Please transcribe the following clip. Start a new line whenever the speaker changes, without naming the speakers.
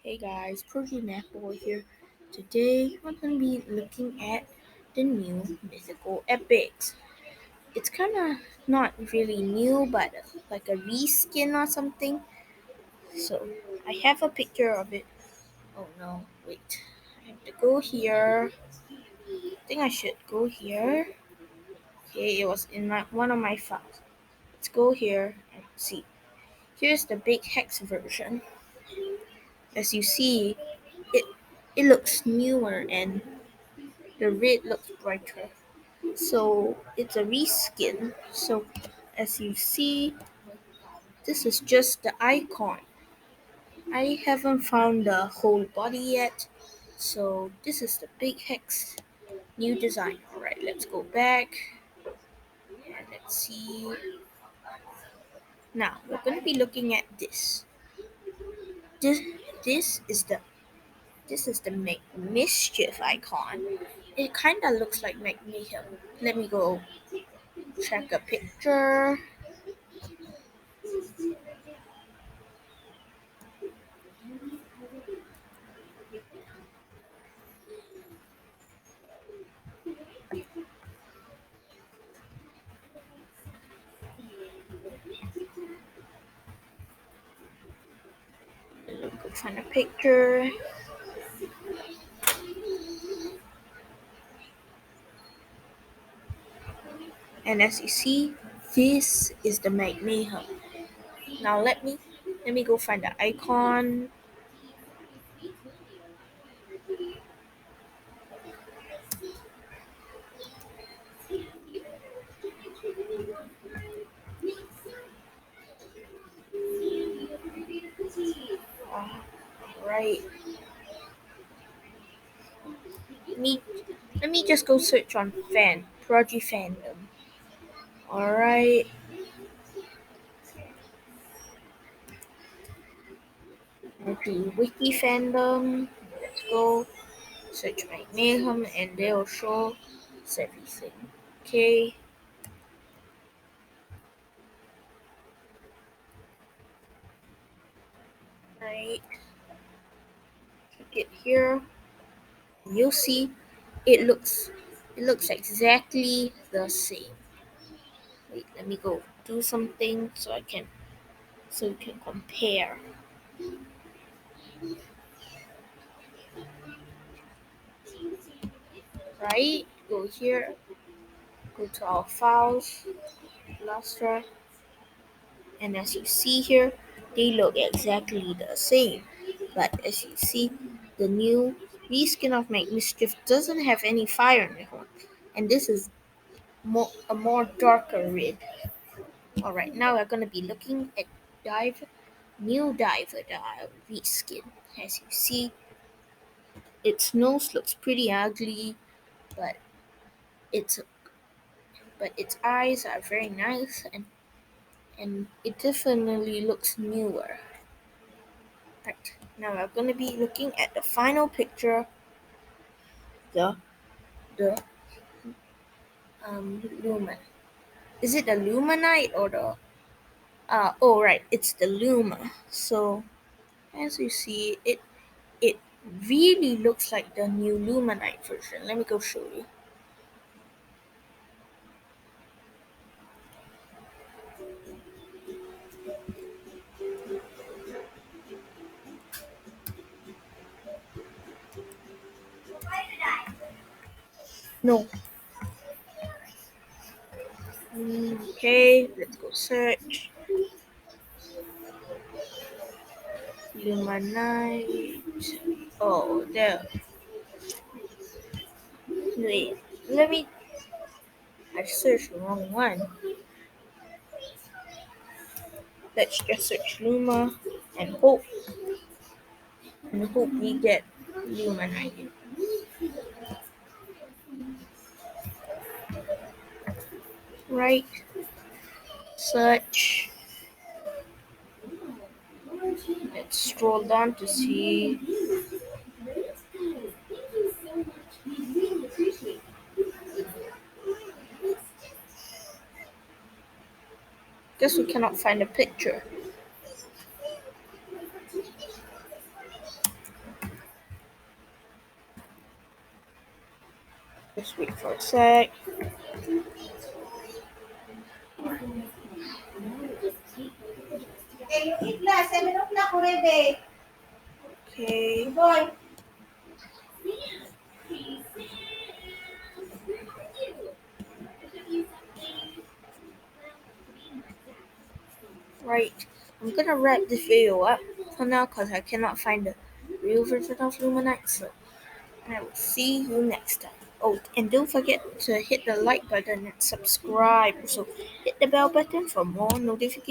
Hey guys, Protein Boy here. Today we're going to be looking at the new mythical epics. It's kind of not really new, but like a reskin or something. So I have a picture of it. Oh no, wait. I have to go here. I think I should go here. Okay, it was in one of my files. Let's go here and see. Here's the big hex version. As you see, it it looks newer and the red looks brighter. So it's a reskin. So as you see, this is just the icon. I haven't found the whole body yet. So this is the big hex new design. Alright, let's go back and let's see. Now we're gonna be looking at this. This this is the this is the make mischief icon. It kinda looks like Magneto. Let me go check a picture. Go find a picture. And as you see, this is the Magneto. Now let me go find the icon. Right. Let me let me just go search on Prodigy fandom. Alright. To Wiki fandom. Let's go. Search Magneto and they'll show us everything. Okay. Right. Click it here. You'll see it looks exactly the same. Wait, let me go do something so you can compare. Right? Go here, go to our files, Lustra, and as you see here, they look exactly the same. But as you see, the new reskin of Make Mischief doesn't have any fire in it, and this is a more darker red. Alright, now we're gonna be looking at new Diver reskin. As you see, its nose looks pretty ugly, but its its eyes are very nice and it definitely looks newer. Right, now we're gonna be looking at the final picture, the the lumen. Is it the luminite or the oh right, it's the luma. So as you see, it really looks like the new luminite version. Let me go show you. No. Okay, let's go search. Luminite. Oh, there. Wait, let me. I searched the wrong one. Let's just search Luma and hope we get Luminite. Right. Search. Let's scroll down to see. Guess we cannot find a picture. Just wait for a sec. Okay. Right. I'm gonna wrap this video up for now because I cannot find the real version of Luminite. So I will see you next time. Oh, and don't forget to hit the like button and subscribe. Also, hit the bell button for more notifications.